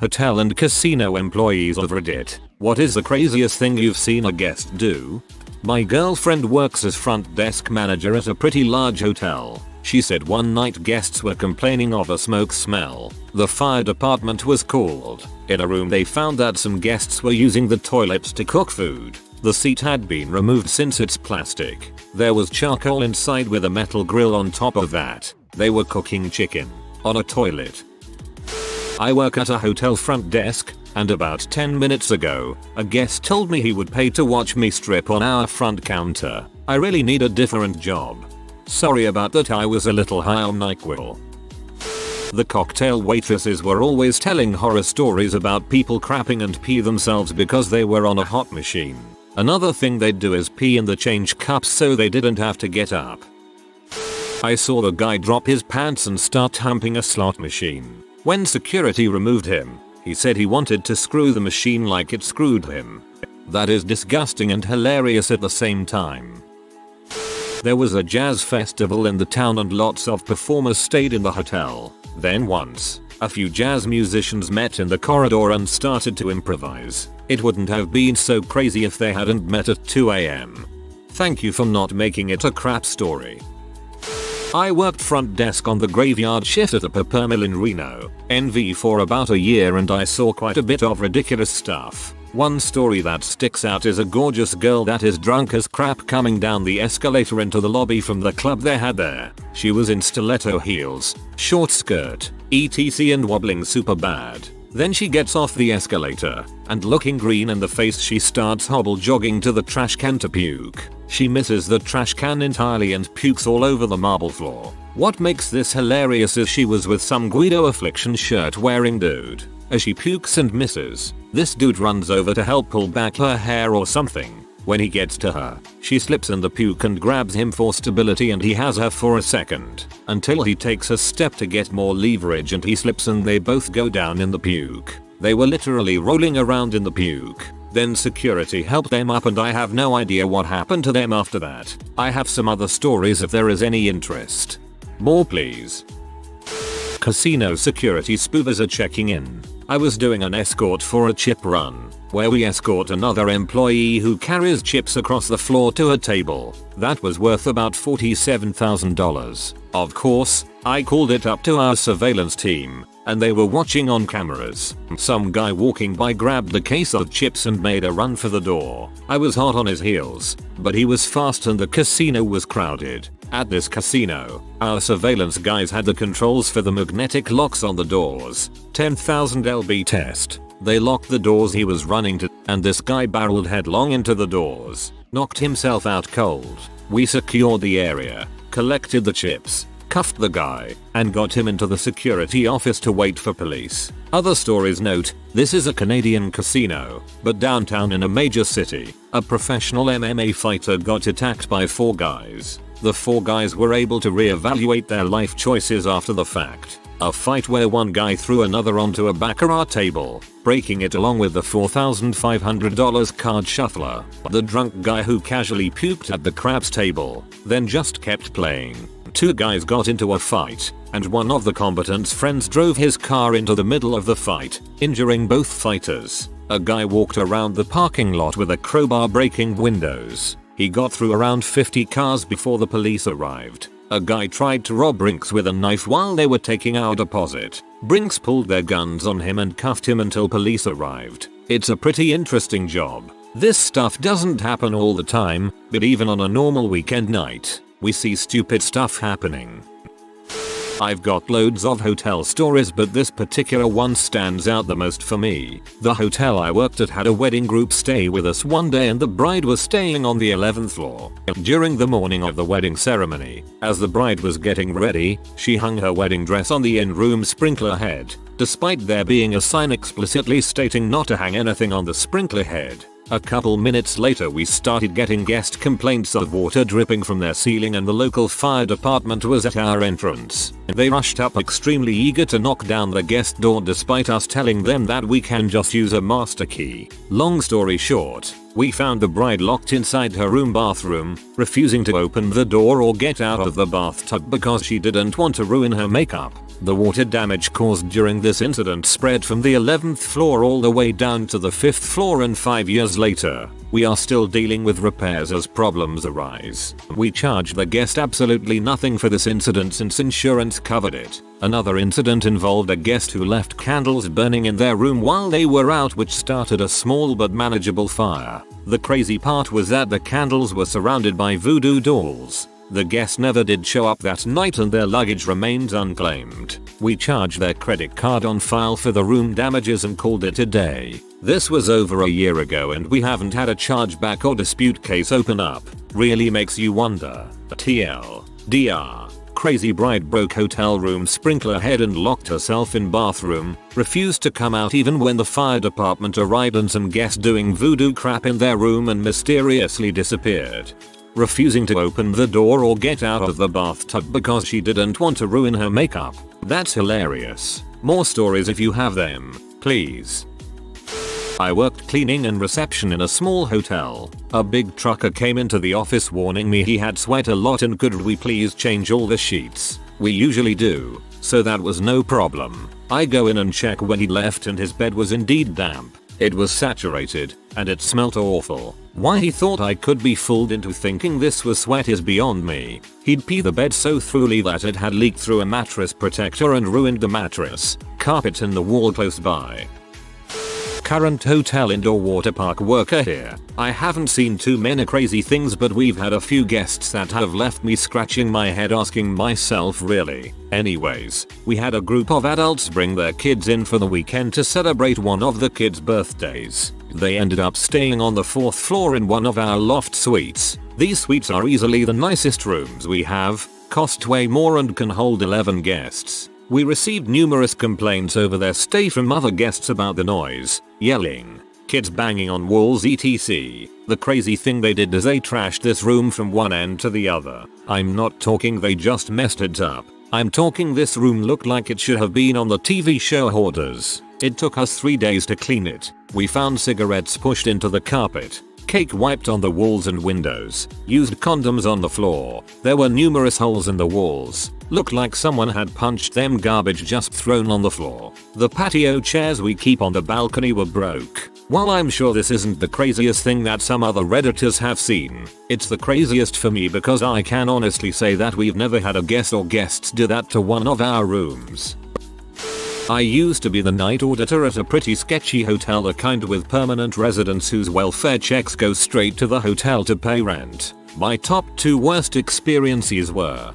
Hotel and casino employees of Reddit. What is the craziest thing you've seen a guest do? My girlfriend works as front desk manager at a pretty large hotel. She said one night guests were complaining of a smoke smell. The fire department was called. In a room they found that some guests were using the toilets to cook food. The seat had been removed since it's plastic. There was charcoal inside with a metal grill on top of that. They were cooking chicken on a toilet. I work at a hotel front desk, and about 10 minutes ago, a guest told me he would pay to watch me strip on our front counter. I really need a different job. Sorry about that, I was a little high on NyQuil. The cocktail waitresses were always telling horror stories about people crapping and pee themselves because they were on a hot machine. Another thing they'd do is pee in the change cups so they didn't have to get up. I saw the guy drop his pants and start humping a slot machine. When security removed him, he said he wanted to screw the machine like it screwed him. That is disgusting and hilarious at the same time. There was a jazz festival in the town and lots of performers stayed in the hotel. Then once, a few jazz musicians met in the corridor and started to improvise. It wouldn't have been so crazy if they hadn't met at 2 AM. Thank you for not making it a crap story. I worked front desk on the graveyard shift at a paper mill in Reno, NV for about a year, and I saw quite a bit of ridiculous stuff. One story that sticks out is a gorgeous girl that is drunk as crap coming down the escalator into the lobby from the club they had there. She was in stiletto heels, short skirt, etc, and wobbling super bad. Then she gets off the escalator, and looking green in the face she starts hobble jogging to the trash can to puke. She misses the trash can entirely and pukes all over the marble floor. What makes this hilarious is she was with some Guido Affliction shirt wearing dude. As she pukes and misses, this dude runs over to help pull back her hair or something. When he gets to her, she slips in the puke and grabs him for stability, and he has her for a second, until he takes a step to get more leverage and he slips and they both go down in the puke. They were literally rolling around in the puke. Then security helped them up and I have no idea what happened to them after that. I have some other stories if there is any interest. More please. Casino security spoofers are checking in. I was doing an escort for a chip run, where we escort another employee who carries chips across the floor to a table. That was worth about $47,000. Of course, I called it up to our surveillance team, and they were watching on cameras. Some guy walking by grabbed the case of chips and made a run for the door. I was hot on his heels, but he was fast and the casino was crowded. At this casino, our surveillance guys had the controls for the magnetic locks on the doors. 10,000 LB test. They locked the doors he was running to, and this guy barreled headlong into the doors, knocked himself out cold. We secured the area, collected the chips, cuffed the guy, and got him into the security office to wait for police. Other stories note, this is a Canadian casino, but downtown in a major city, a professional MMA fighter got attacked by 4 guys. The 4 guys were able to reevaluate their life choices after the fact. A fight where one guy threw another onto a baccarat table, breaking it along with the $4,500 card shuffler. The drunk guy who casually puked at the craps table, then just kept playing. 2 guys got into a fight, and one of the combatant's friends drove his car into the middle of the fight, injuring both fighters. A guy walked around the parking lot with a crowbar breaking windows. He got through around 50 cars before the police arrived. A guy tried to rob Brinks with a knife while they were taking our deposit. Brinks pulled their guns on him and cuffed him until police arrived. It's a pretty interesting job. This stuff doesn't happen all the time, but even on a normal weekend night, we see stupid stuff happening. I've got loads of hotel stories, but this particular one stands out the most for me. The hotel I worked at had a wedding group stay with us one day, and the bride was staying on the 11th floor. During the morning of the wedding ceremony, as the bride was getting ready, she hung her wedding dress on the in-room sprinkler head, despite there being a sign explicitly stating not to hang anything on the sprinkler head. A couple minutes later we started getting guest complaints of water dripping from their ceiling, and the local fire department was at our entrance. They rushed up extremely eager to knock down the guest door despite us telling them that we can just use a master key. Long story short, we found the bride locked inside her room bathroom, refusing to open the door or get out of the bathtub because she didn't want to ruin her makeup. The water damage caused during this incident spread from the 11th floor all the way down to the 5th floor, and 5 years later, we are still dealing with repairs as problems arise. We charged the guest absolutely nothing for this incident since insurance covered it. Another incident involved a guest who left candles burning in their room while they were out, which started a small but manageable fire. The crazy part was that the candles were surrounded by voodoo dolls. The guest never did show up that night and their luggage remains unclaimed. We charged their credit card on file for the room damages and called it a day. This was over a year ago and we haven't had a chargeback or dispute case open up. Really makes you wonder. TLDR. Crazy bride broke hotel room sprinkler head and locked herself in bathroom, refused to come out even when the fire department arrived, and some guest doing voodoo crap in their room and mysteriously disappeared. Refusing to open the door or get out of the bathtub because she didn't want to ruin her makeup. That's hilarious. More stories if you have them, please. I worked cleaning and reception in a small hotel. A big trucker came into the office warning me he had sweat a lot and could we please change all the sheets. We usually do, so that was no problem. I go in and check when he left and his bed was indeed damp. It was saturated, and it smelt awful. Why he thought I could be fooled into thinking this was sweat is beyond me. He'd pee the bed so thoroughly that it had leaked through a mattress protector and ruined the mattress, carpet and the wall close by. Current hotel indoor water park worker here. I haven't seen too many crazy things, but we've had a few guests that have left me scratching my head asking myself, really? Anyways, we had a group of adults bring their kids in for the weekend to celebrate one of the kids' birthdays. They ended up staying on the 4th floor in one of our loft suites. These suites are easily the nicest rooms we have, cost way more and can hold 11 guests. We received numerous complaints over their stay from other guests about the noise, yelling, kids banging on walls etc. The crazy thing they did is they trashed this room from one end to the other. I'm not talking they just messed it up. I'm talking this room looked like it should have been on the TV show Hoarders. It took us 3 days to clean it. We found cigarettes pushed into the carpet, cake wiped on the walls and windows, used condoms on the floor. There were numerous holes in the walls. Looked like someone had punched them, garbage just thrown on the floor. The patio chairs we keep on the balcony were broke. While I'm sure this isn't the craziest thing that some other redditors have seen, it's the craziest for me because I can honestly say that we've never had a guest or guests do that to one of our rooms. I used to be the night auditor at a pretty sketchy hotel, the kind with permanent residents whose welfare checks go straight to the hotel to pay rent. My top 2 worst experiences were,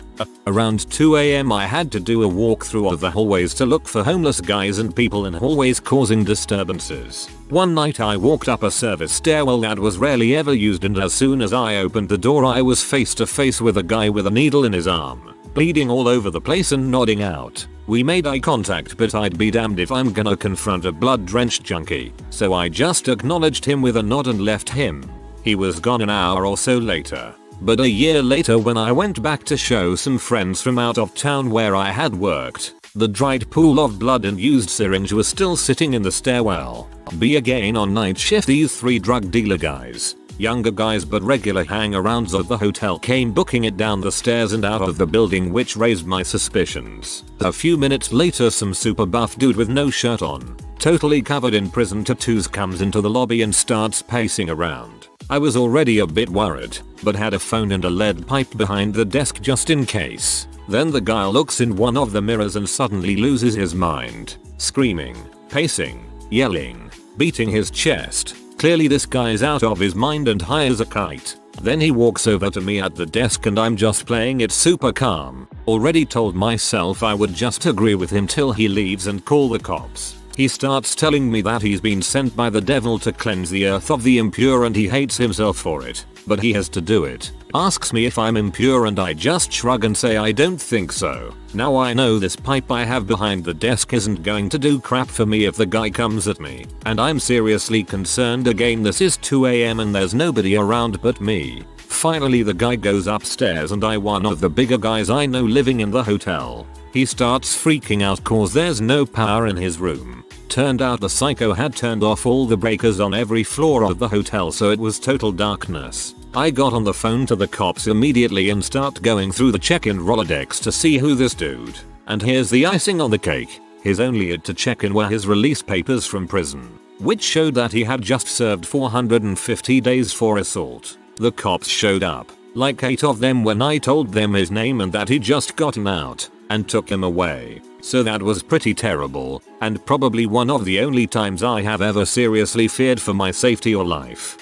around 2 AM I had to do a walkthrough of the hallways to look for homeless guys and people in hallways causing disturbances. One night I walked up a service stairwell that was rarely ever used, and as soon as I opened the door I was face to face with a guy with a needle in his arm, bleeding all over the place and nodding out. We made eye contact, but I'd be damned if I'm gonna confront a blood-drenched junkie, so I just acknowledged him with a nod and left him. He was gone an hour or so later. But a year later, when I went back to show some friends from out of town where I had worked, the dried pool of blood and used syringe was still sitting in the stairwell. Again on night shift, these 3 drug dealer guys, younger guys but regular hang-arounds of the hotel, came booking it down the stairs and out of the building, which raised my suspicions. A few minutes later, some super buff dude with no shirt on, totally covered in prison tattoos, comes into the lobby and starts pacing around. I was already a bit worried, but had a phone and a lead pipe behind the desk just in case. Then the guy looks in one of the mirrors and suddenly loses his mind, screaming, pacing, yelling, beating his chest. Clearly this guy is out of his mind and high as a kite. Then he walks over to me at the desk and I'm just playing it super calm. Already told myself I would just agree with him till he leaves and call the cops. He starts telling me that he's been sent by the devil to cleanse the earth of the impure and he hates himself for it, but he has to do it. Asks me if I'm impure and I just shrug and say I don't think so. Now I know this pipe I have behind the desk isn't going to do crap for me if the guy comes at me, and I'm seriously concerned. Again, this is 2 AM and there's nobody around but me. Finally the guy goes upstairs and one of the bigger guys I know living in the hotel. He starts freaking out cause there's no power in his room. Turned out the psycho had turned off all the breakers on every floor of the hotel, so it was total darkness. I got on the phone to the cops immediately and start going through the check-in Rolodex to see who this dude And here's the icing on the cake. His only ad to check in were his release papers from prison, which showed that he had just served 450 days for assault. The cops showed up, like 8 of them, when I told them his name and that he'd just gotten out, and took him away. So that was pretty terrible, and probably one of the only times I have ever seriously feared for my safety or life.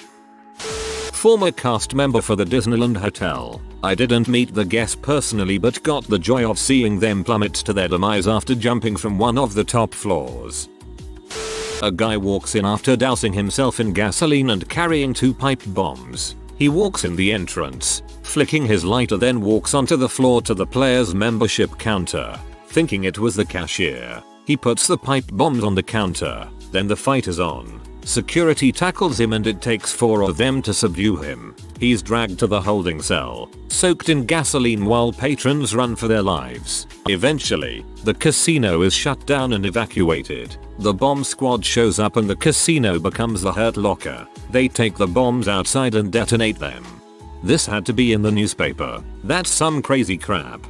Former cast member for the Disneyland Hotel. I didn't meet the guest personally but got the joy of seeing them plummet to their demise after jumping from one of the top floors. A guy walks in after dousing himself in gasoline and carrying 2 pipe bombs. He walks in the entrance, flicking his lighter, then walks onto the floor to the player's membership counter. Thinking it was the cashier, he puts the pipe bombs on the counter. Then the fight is on. Security tackles him and it takes 4 of them to subdue him. He's dragged to the holding cell, soaked in gasoline while patrons run for their lives. Eventually, the casino is shut down and evacuated. The bomb squad shows up and the casino becomes the Hurt Locker. They take the bombs outside and detonate them. This had to be in the newspaper. That's some crazy crap.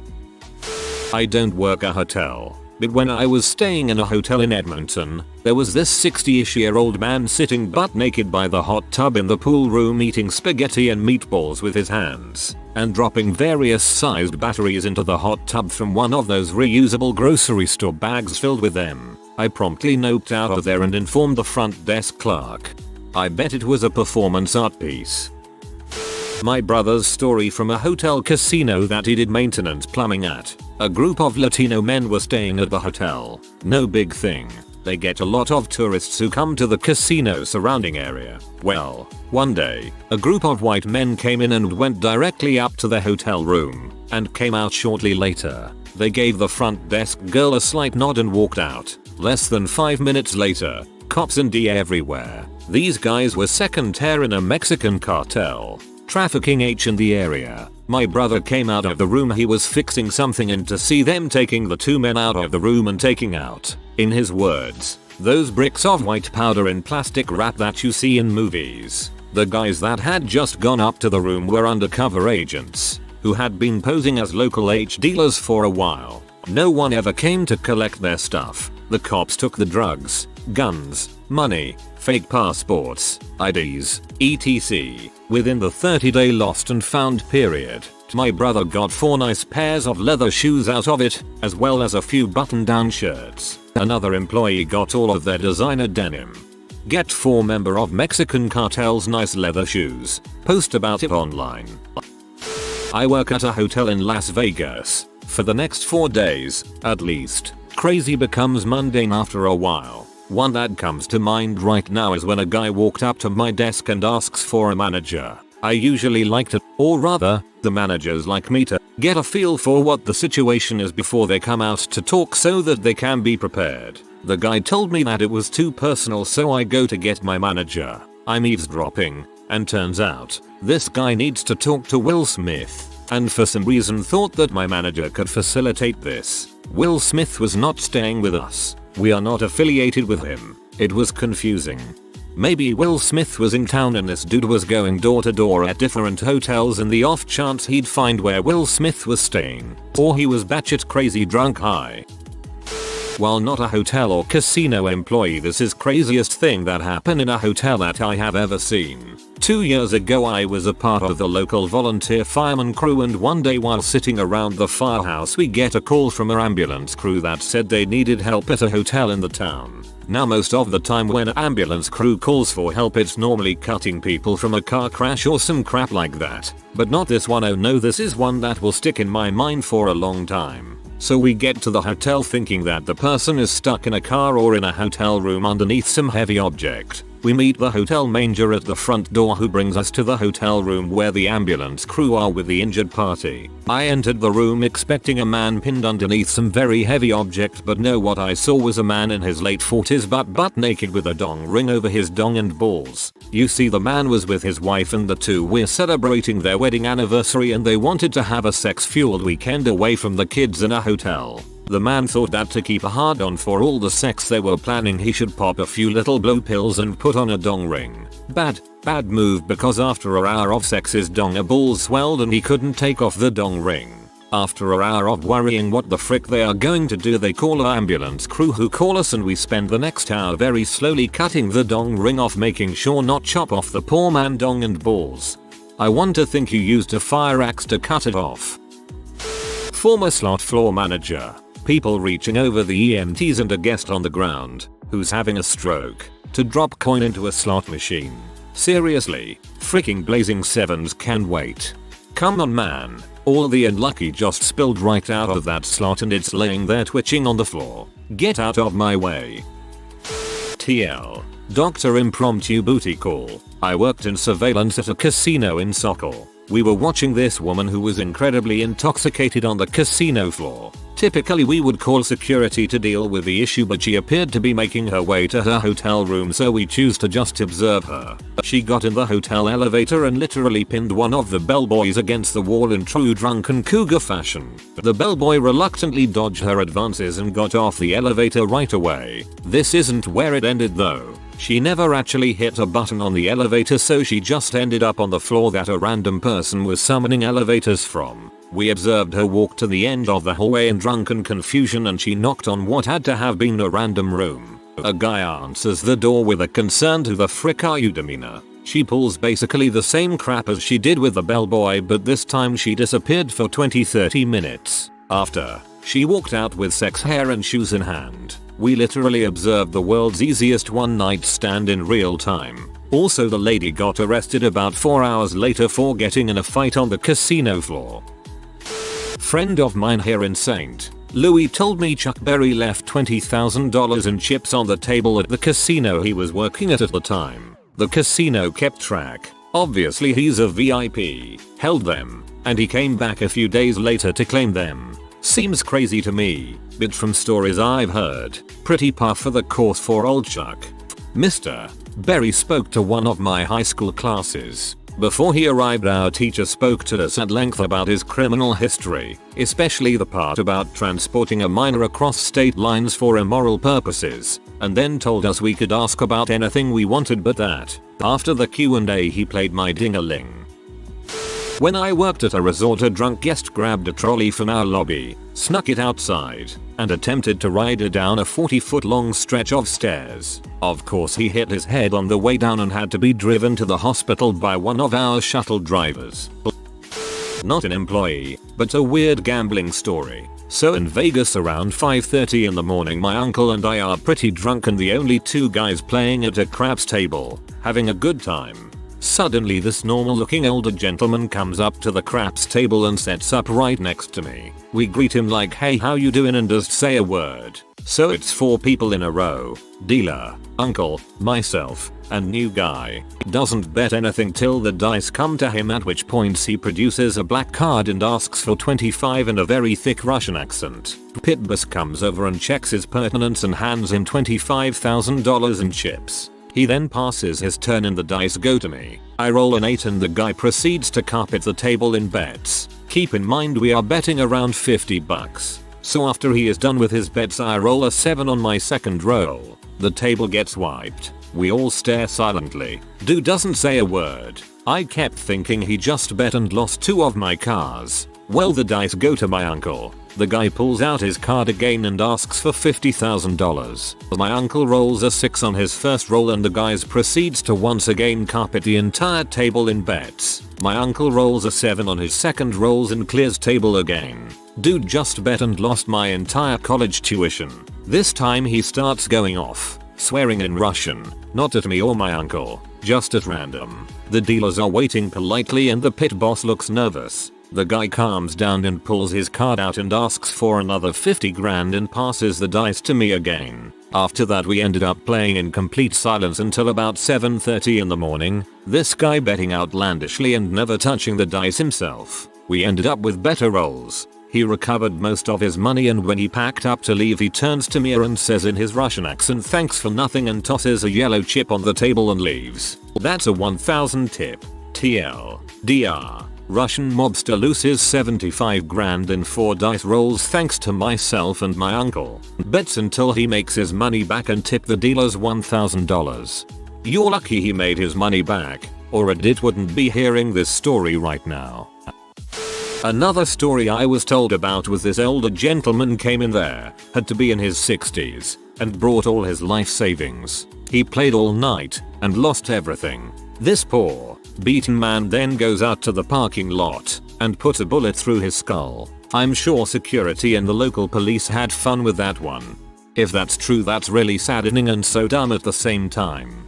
I don't work a hotel, but when I was staying in a hotel in Edmonton, there was this 60-ish-year-old man sitting butt naked by the hot tub in the pool room eating spaghetti and meatballs with his hands, and dropping various sized batteries into the hot tub from one of those reusable grocery store bags filled with them. I promptly noped out of there and informed the front desk clerk. I bet it was a performance art piece. My brother's story from a hotel casino that he did maintenance plumbing at. A group of Latino men were staying at the hotel. No big thing. They get a lot of tourists who come to the casino surrounding area. Well, one day, a group of white men came in and went directly up to the hotel room, and came out shortly later. They gave the front desk girl a slight nod and walked out. Less than 5 minutes later, cops and DA everywhere. These guys were second tier in a Mexican cartel, trafficking H in the area. My brother came out of the room he was fixing something and to see them taking the 2 men out of the room and taking out, in his words, those bricks of white powder in plastic wrap that you see in movies. The guys that had just gone up to the room were undercover agents, who had been posing as local H dealers for a while. No one ever came to collect their stuff. The cops took the drugs, guns, money, fake passports, IDs, etc. within the 30-day lost and found period. My brother got 4 nice pairs of leather shoes out of it, as well as a few button-down shirts. Another employee got all of their designer denim. Get 4 member of Mexican cartel's nice leather shoes. Post about it online. I work at a hotel in Las Vegas. For the next 4 days, at least, crazy becomes mundane after a while. One that comes to mind right now is when a guy walked up to my desk and asks for a manager. I usually like to, or rather, the managers like me to, get a feel for what the situation is before they come out to talk so that they can be prepared. The guy told me that it was too personal, so I go to get my manager. I'm eavesdropping, and turns out, this guy needs to talk to Will Smith, and for some reason thought that my manager could facilitate this. Will Smith was not staying with us. We are not affiliated with him. It was confusing. Maybe Will Smith was in town and this dude was going door to door at different hotels in the off chance he'd find where Will Smith was staying. Or he was batshit crazy drunk high. While not a hotel or casino employee, this is craziest thing that happened in a hotel that I have ever seen. 2 years ago I was a part of the local volunteer fireman crew, and one day while sitting around the firehouse we get a call from an ambulance crew that said they needed help at a hotel in the town. Now most of the time when an ambulance crew calls for help it's normally cutting people from a car crash or some crap like that. But not this one. Oh no, this is one that will stick in my mind for a long time. So we get to the hotel thinking that the person is stuck in a car or in a hotel room underneath some heavy object. We meet the hotel manager at the front door who brings us to the hotel room where the ambulance crew are with the injured party. I entered the room expecting a man pinned underneath some very heavy object, but no, what I saw was a man in his late 40s butt naked with a dong ring over his dong and balls. You see, the man was with his wife and the two were celebrating their wedding anniversary and they wanted to have a sex-fueled weekend away from the kids in a hotel. The man thought that to keep a hard on for all the sex they were planning he should pop a few little blow pills and put on a dong ring. Bad move, because after an hour of sex his dong balls swelled and he couldn't take off the dong ring. After an hour of worrying what the frick they are going to do, they call an ambulance crew who call us, and we spend the next hour very slowly cutting the dong ring off, making sure not chop off the poor man dong and balls. I want to think you used a fire axe to cut it off. Former slot floor manager. People reaching over the EMTs and a guest on the ground who's having a stroke to drop coin into a slot machine. Seriously, freaking blazing sevens can wait. Come on man. All the unlucky just spilled right out of that slot and it's laying there twitching on the floor. Get out of my way. TL. Dr. Impromptu booty call. I worked in surveillance at a casino in Sokol. We were watching this woman who was incredibly intoxicated on the casino floor. Typically we would call security to deal with the issue, but she appeared to be making her way to her hotel room, so we choose to just observe her. She got in the hotel elevator and literally pinned one of the bellboys against the wall in true drunken cougar fashion. The bellboy reluctantly dodged her advances and got off the elevator right away. This isn't where it ended though. She never actually hit a button on the elevator, so she just ended up on the floor that a random person was summoning elevators from. We observed her walk to the end of the hallway in drunken confusion, and she knocked on what had to have been a random room. A guy answers the door with a concerned "Who the frick are you" demeanor. She pulls basically the same crap as she did with the bellboy, but this time she disappeared for 20-30 minutes. After, she walked out with sex hair and shoes in hand. We literally observed the world's easiest one night stand in real time. Also, the lady got arrested about 4 hours later for getting in a fight on the casino floor. Friend of mine here in St. Louis told me Chuck Berry left $20,000 in chips on the table at the casino he was working at the time. The casino kept track. Obviously he's a VIP. Held them. And he came back a few days later to claim them. Seems crazy to me, but from stories I've heard, pretty par for the course for old Chuck. Mr. Berry spoke to one of my high school classes. Before he arrived, our teacher spoke to us at length about his criminal history, especially the part about transporting a minor across state lines for immoral purposes, and then told us we could ask about anything we wanted but that. After the Q&A he played my ding-a-ling. When I worked at a resort, a drunk guest grabbed a trolley from our lobby, snuck it outside, and attempted to ride it down a 40-foot long stretch of stairs. Of course he hit his head on the way down and had to be driven to the hospital by one of our shuttle drivers. Not an employee, but a weird gambling story. So in Vegas around 5:30 in the morning, my uncle and I are pretty drunk and the only two guys playing at a craps table, having a good time. Suddenly this normal looking older gentleman comes up to the craps table and sets up right next to me. We greet him like, "Hey, how you doing?" and just say a word. So it's 4 people in a row. Dealer, uncle, myself, and new guy. Doesn't bet anything till the dice come to him, at which point he produces a black card and asks for 25 in a very thick Russian accent. Pit boss comes over and checks his pertinence and hands him $25,000 in chips. He then passes his turn and the dice go to me. I roll an 8 and the guy proceeds to carpet the table in bets. Keep in mind we are betting around $50. So after he is done with his bets, I roll a 7 on my second roll. The table gets wiped. We all stare silently. Dude doesn't say a word. I kept thinking he just bet and lost 2 of my cars. Well, the dice go to my uncle. The guy pulls out his card again and asks for $50,000. My uncle rolls a 6 on his first roll and the guys proceeds to once again carpet the entire table in bets. My uncle rolls a 7 on his second rolls and clears table again. Dude just bet and lost my entire college tuition. This time he starts going off, swearing in Russian, not at me or my uncle, just at random. The dealers are waiting politely and the pit boss looks nervous. The guy calms down and pulls his card out and asks for another 50 grand and passes the dice to me again. After that we ended up playing in complete silence until about 7:30 in the morning, this guy betting outlandishly and never touching the dice himself. We ended up with better rolls. He recovered most of his money and when he packed up to leave he turns to me and says in his Russian accent, "Thanks for nothing," and tosses a yellow chip on the table and leaves. That's a 1000 tip. TL. DR. Russian mobster loses 75 grand in 4 dice rolls thanks to myself and my uncle. Bets until he makes his money back and tip the dealers $1,000. You're lucky he made his money back, or Reddit wouldn't be hearing this story right now. Another story I was told about was this older gentleman came in there, had to be in his 60s, and brought all his life savings. He played all night and lost everything. This poor, beaten man then goes out to the parking lot and put a bullet through his skull. I'm sure security and the local police had fun with that one. If that's true, that's really saddening and so dumb at the same time.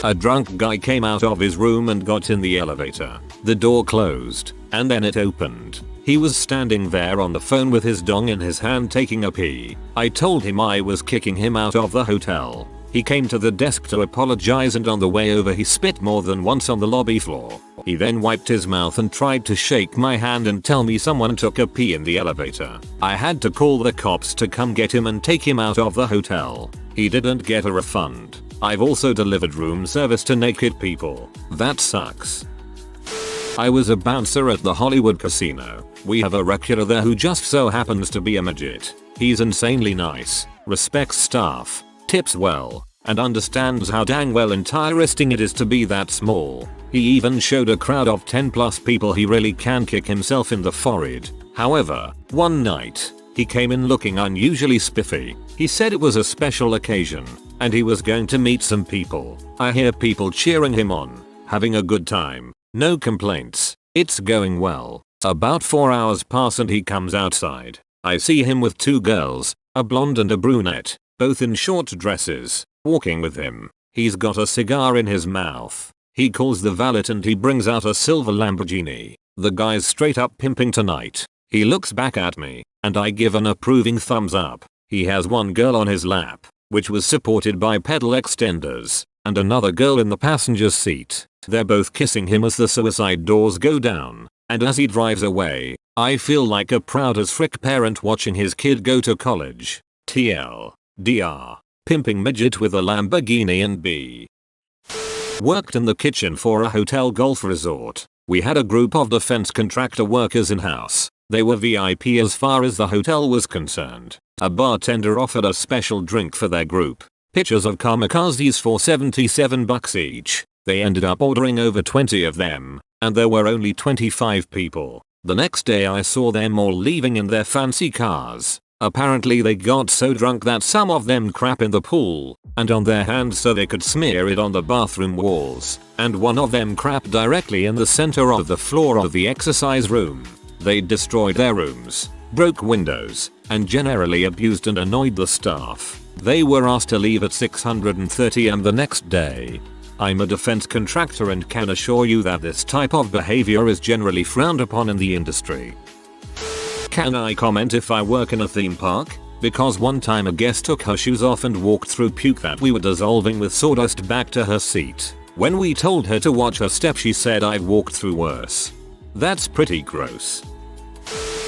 A drunk guy came out of his room and got in the elevator. The door closed, and then it opened. He was standing there on the phone with his dong in his hand taking a pee. I told him I was kicking him out of the hotel. He came to the desk to apologize, and on the way over he spit more than once on the lobby floor. He then wiped his mouth and tried to shake my hand and tell me someone took a pee in the elevator. I had to call the cops to come get him and take him out of the hotel. He didn't get a refund. I've also delivered room service to naked people. That sucks. I was a bouncer at the Hollywood casino. We have a regular there who just so happens to be a midget. He's insanely nice, respects staff, tips well, and understands how dang well interesting it is to be that small. He even showed a crowd of 10 plus people he really can kick himself in the forehead. However, one night, he came in looking unusually spiffy. He said it was a special occasion, and he was going to meet some people. I hear people cheering him on, having a good time. No complaints. It's going well. About 4 hours pass and he comes outside. I see him with two girls, a blonde and a brunette, both in short dresses, walking with him. He's got a cigar in his mouth. He calls the valet and he brings out a silver Lamborghini. The guy's straight up pimping tonight. He looks back at me, and I give an approving thumbs up. He has one girl on his lap, which was supported by pedal extenders, and another girl in the passenger seat. They're both kissing him as the suicide doors go down, and as he drives away, I feel like a proud as frick parent watching his kid go to college. TLDR. Pimping midget with a Lamborghini and B. Worked in the kitchen for a hotel golf resort. We had a group of defense contractor workers in-house. They were VIP as far as the hotel was concerned. A bartender offered a special drink for their group. Pitchers of kamikazes for $77 each. They ended up ordering over 20 of them, and there were only 25 people. The next day I saw them all leaving in their fancy cars. Apparently they got so drunk that some of them crap in the pool, and on their hands so they could smear it on the bathroom walls, and one of them crapped directly in the center of the floor of the exercise room. They destroyed their rooms, broke windows, and generally abused and annoyed the staff. They were asked to leave at 6:30 am the next day. I'm a defense contractor and can assure you that this type of behavior is generally frowned upon in the industry. Can I comment if I work in a theme park? Because one time a guest took her shoes off and walked through puke that we were dissolving with sawdust back to her seat. When we told her to watch her step, she said, "I've walked through worse." That's pretty gross.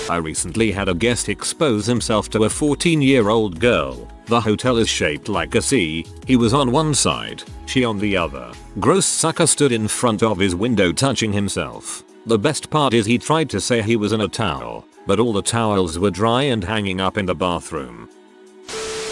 I recently had a guest expose himself to a 14-year-old girl. The hotel is shaped like a C. He was on one side, she on the other. Gross sucker stood in front of his window touching himself. The best part is he tried to say he was in a towel, but all the towels were dry and hanging up in the bathroom.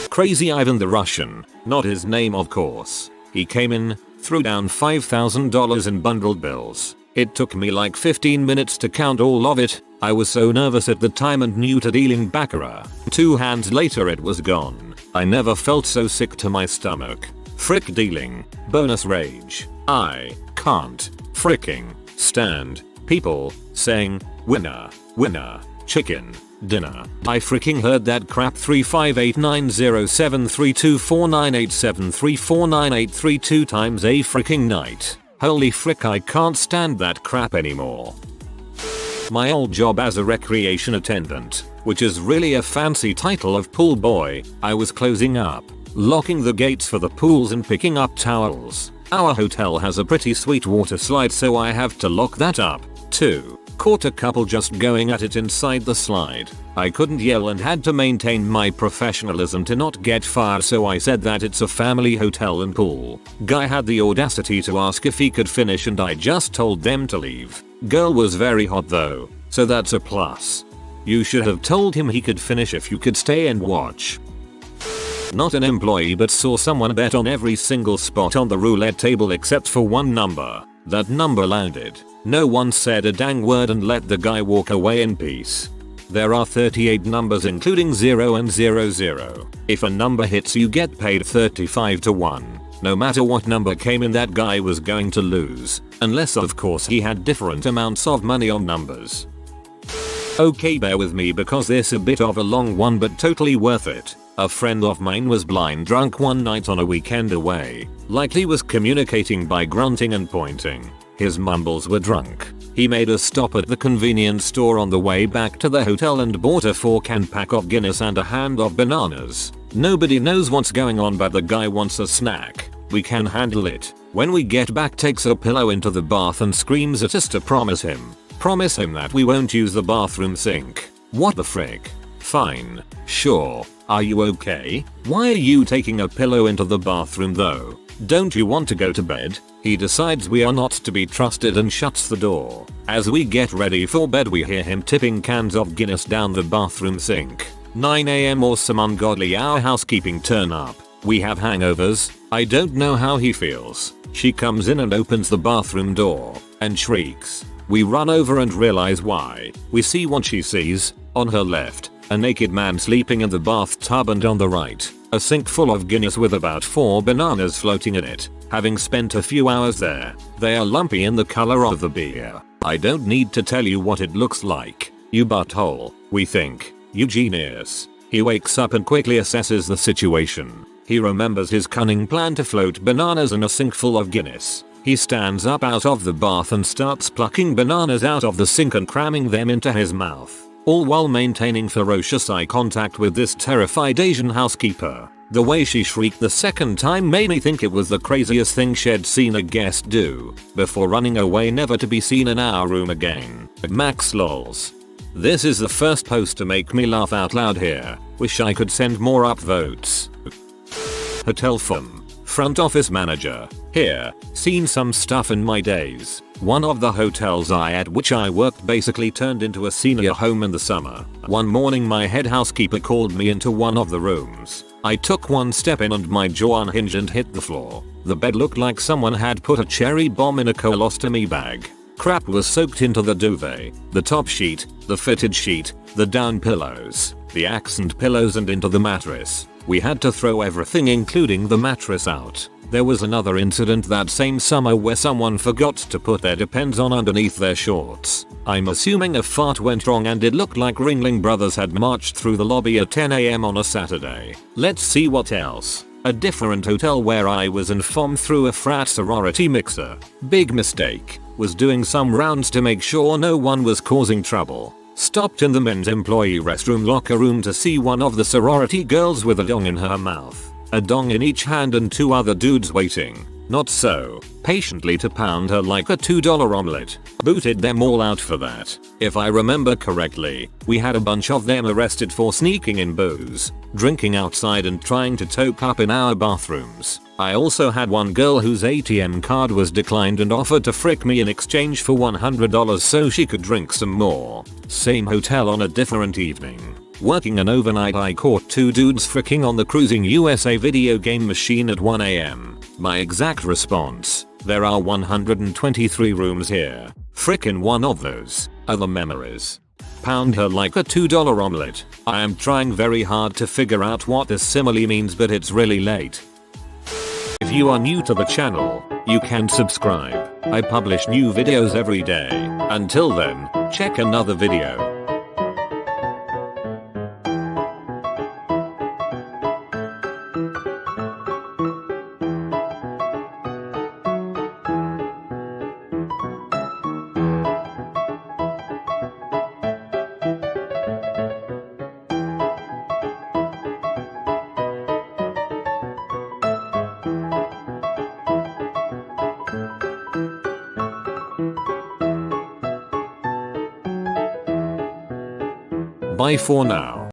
Crazy Ivan the Russian, not his name of course. He came in, threw down $5,000 in bundled bills. It took me like 15 minutes to count all of it. I was so nervous at the time and new to dealing baccarat. 2 hands later it was gone. I never felt so sick to my stomach. Frick dealing. Bonus rage. I can't fricking stand people saying winner, winner, chicken, dinner. I freaking heard that crap. 35890732498734983 times a freaking night. Holy frick, I can't stand that crap anymore. My old job as a recreation attendant, which is really a fancy title of pool boy, I was closing up, locking the gates for the pools and picking up towels. Our hotel has a pretty sweet water slide, so I have to lock that up, too. Caught a couple just going at it inside the slide. I couldn't yell and had to maintain my professionalism to not get fired, so I said that it's a family hotel and pool. Guy had the audacity to ask if he could finish and I just told them to leave. Girl was very hot though, so that's a plus. You should have told him he could finish if you could stay and watch. Not an employee, but saw someone bet on every single spot on the roulette table except for one number. That number landed. No one said a dang word and let the guy walk away in peace. There are 38 numbers including 0 and 00. If a number hits you get paid 35 to 1. No matter what number came in that guy was going to lose. Unless of course he had different amounts of money on numbers. Okay, bear with me because this a bit of a long one but totally worth it. A friend of mine was blind drunk one night on a weekend away. Likely was communicating by grunting and pointing. His mumbles were drunk. He made a stop at the convenience store on the way back to the hotel and bought a 4-can pack of Guinness and a hand of bananas. Nobody knows what's going on but the guy wants a snack. We can handle it. When we get back takes a pillow into the bath and screams at us to promise him that we won't use the bathroom sink. What the frick? Fine. Sure. Are you okay? Why are you taking a pillow into the bathroom though? Don't you want to go to bed? He decides we are not to be trusted and shuts the door. As we get ready for bed we hear him tipping cans of Guinness down the bathroom sink. 9 AM or some ungodly hour housekeeping turn up. We have hangovers. I don't know how he feels. She comes in and opens the bathroom door and shrieks. We run over and realize why. We see what she sees. On her left, a naked man sleeping in the bathtub and on the right, a sink full of Guinness with about 4 bananas floating in it. Having spent a few hours there, they are lumpy in the color of the beer. I don't need to tell you what it looks like. You butthole, we think. You genius. He wakes up and quickly assesses the situation. He remembers his cunning plan to float bananas in a sink full of Guinness. He stands up out of the bath and starts plucking bananas out of the sink and cramming them into his mouth. All while maintaining ferocious eye contact with this terrified Asian housekeeper. The way she shrieked the second time made me think it was the craziest thing she'd seen a guest do, before running away never to be seen in our room again. Max lols. This is the first post to make me laugh out loud here. Wish I could send more upvotes. Hotel front office manager. Here, seen some stuff in my days. One of the hotels at which I worked basically turned into a senior home in the summer. One morning my head housekeeper called me into one of the rooms. I took one step in and my jaw unhinged and hit the floor. The bed looked like someone had put a cherry bomb in a colostomy bag. Crap was soaked into the duvet, the top sheet, the fitted sheet, the down pillows, the accent pillows and into the mattress. We had to throw everything including the mattress out. There was another incident that same summer where someone forgot to put their Depends on underneath their shorts. I'm assuming a fart went wrong and it looked like Ringling Brothers had marched through the lobby at 10 AM on a Saturday. Let's see what else. A different hotel where I was informed through a frat sorority mixer. Big mistake. Was doing some rounds to make sure no one was causing trouble. Stopped in the men's employee restroom locker room to see one of the sorority girls with a dong in her mouth. A dong in each hand and 2 other dudes waiting. Not so. Patiently to pound her like a $2 omelet. Booted them all out for that. If I remember correctly, we had a bunch of them arrested for sneaking in booze, drinking outside and trying to toke up in our bathrooms. I also had one girl whose ATM card was declined and offered to frick me in exchange for $100 so she could drink some more. Same hotel on a different evening. Working an overnight I caught 2 dudes fricking on the Cruising USA video game machine at 1 AM. My exact response: there are 123 rooms here. Frickin' one of those. Other memories. Pound her like a $2 omelet. I am trying very hard to figure out what this simile means but it's really late. If you are new to the channel, you can subscribe. I publish new videos every day. Until then, check another video. Bye for now.